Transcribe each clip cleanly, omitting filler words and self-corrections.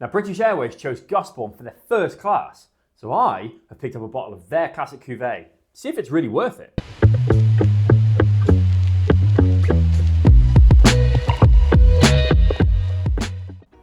Now, British Airways chose Gusbourne for their first class, so I have picked up a bottle of their classic cuvee. See if it's really worth it.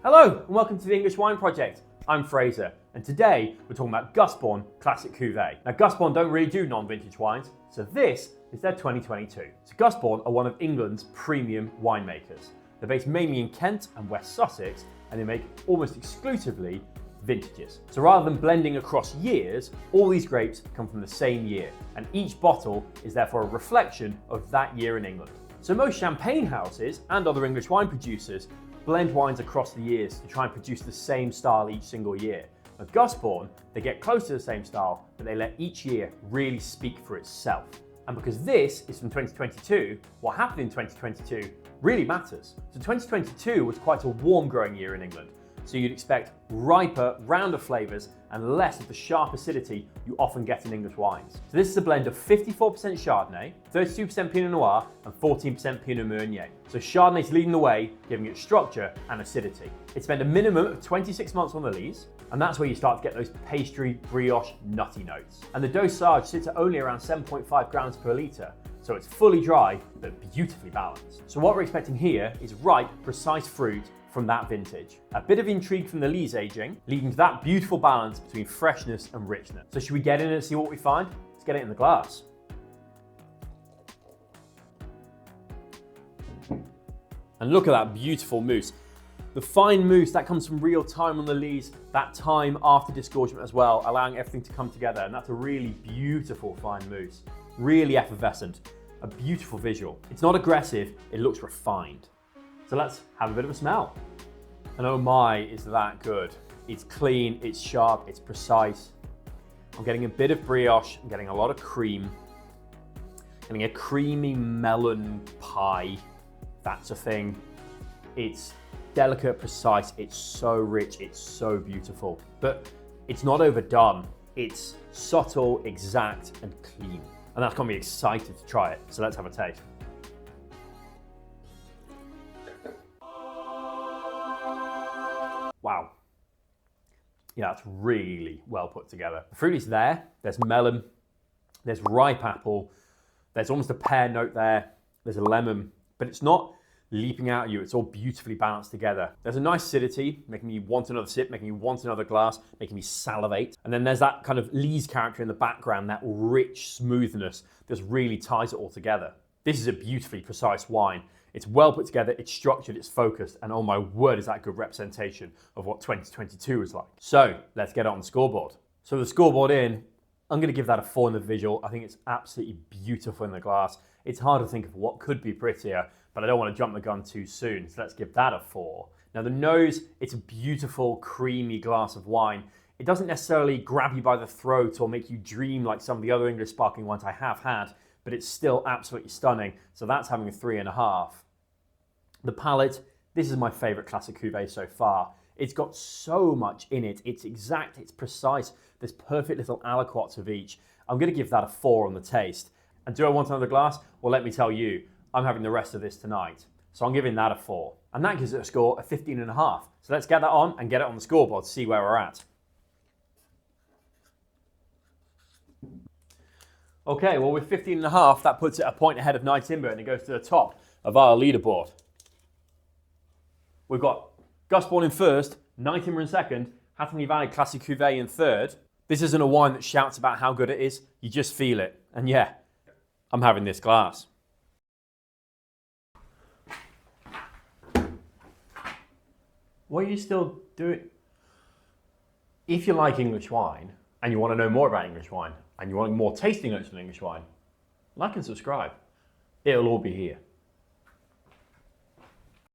Hello and welcome to the English Wine Project. I'm Frazer, and today we're talking about Gusbourne Classic Cuvée. Now, Gusbourne don't really do non-vintage wines, so this is their 2022. So Gusbourne are one of England's premium winemakers. They're based mainly in Kent and West Sussex, and they make almost exclusively vintages. So rather than blending across years, all these grapes come from the same year, and each bottle is therefore a reflection of that year in England. So most champagne houses and other English wine producers blend wines across the years to try and produce the same style each single year. At Gusbourne, they get close to the same style, but they let each year really speak for itself. And because this is from 2022, what happened in 2022 really matters. So 2022 was quite a warm growing year in England. So you'd expect riper, rounder flavours and less of the sharp acidity you often get in English wines. So this is a blend of 54% Chardonnay, 32% Pinot Noir and 14% Pinot Meunier. So Chardonnay's leading the way, giving it structure and acidity. It spent a minimum of 26 months on the lees, and that's where you start to get those pastry, brioche, nutty notes. And the dosage sits at only around 7.5 grams per litre, so it's fully dry but beautifully balanced. So what we're expecting here is ripe, precise fruit from that vintage. A bit of intrigue from the lees aging, leading to that beautiful balance between freshness and richness. So should we get in and see what we find? Let's get it in the glass. And look at that beautiful mousse. The fine mousse that comes from real time on the lees, that time after disgorgement as well, allowing everything to come together. And that's a really beautiful fine mousse. Really effervescent, a beautiful visual. It's not aggressive, it looks refined. So let's have a bit of a smell. And oh my, is that good. It's clean, it's sharp, it's precise. I'm getting a bit of brioche, I'm getting a lot of cream, getting a creamy melon pie. That's a thing. It's delicate, precise, it's so rich, it's so beautiful. But it's not overdone. It's subtle, exact, and clean. And that's got me excited to try it. So let's have a taste. Wow. Yeah, it's really well put together. The fruit is there. There's melon, there's ripe apple, there's almost a pear note there, there's a lemon, but it's not leaping out at you. It's all beautifully balanced together. There's a nice acidity, making me want another sip, making me want another glass, making me salivate. And then there's that kind of lees character in the background, that rich smoothness that really ties it all together. This is a beautifully precise wine. It's well put together, it's structured, it's focused, and oh my word, is that a good representation of what 2022 was like. So let's get on the scoreboard. So the scoreboard in, I'm gonna give that a 4 in the visual. I think it's absolutely beautiful in the glass. It's hard to think of what could be prettier, but I don't want to jump the gun too soon, so let's give that a 4. Now the nose, it's a beautiful, creamy glass of wine. It doesn't necessarily grab you by the throat or make you dream like some of the other English sparkling wines I have had, but it's still absolutely stunning, so that's having a 3.5. The palate, this is my favorite classic cuvee so far. It's got so much in it. It's exact, it's precise. There's perfect little aliquots of each. I'm gonna give that a 4 on the taste. And do I want another glass? Well, let me tell you, I'm having the rest of this tonight. So I'm giving that a 4. And that gives it a score of 15.5. So let's get that on and get it on the scoreboard to see where we're at. Okay, well with 15.5, that puts it a point ahead of Night Timber and it goes to the top of our leaderboard. We've got Gusbourne in first, Night Timber in second, Hattonley Valley Classic Cuvée in third. This isn't a wine that shouts about how good it is, you just feel it. And yeah, I'm having this glass. What are you still doing? If you like English wine, and you want to know more about English wine, and you want more tasting notes from English wine, like and subscribe. It'll all be here.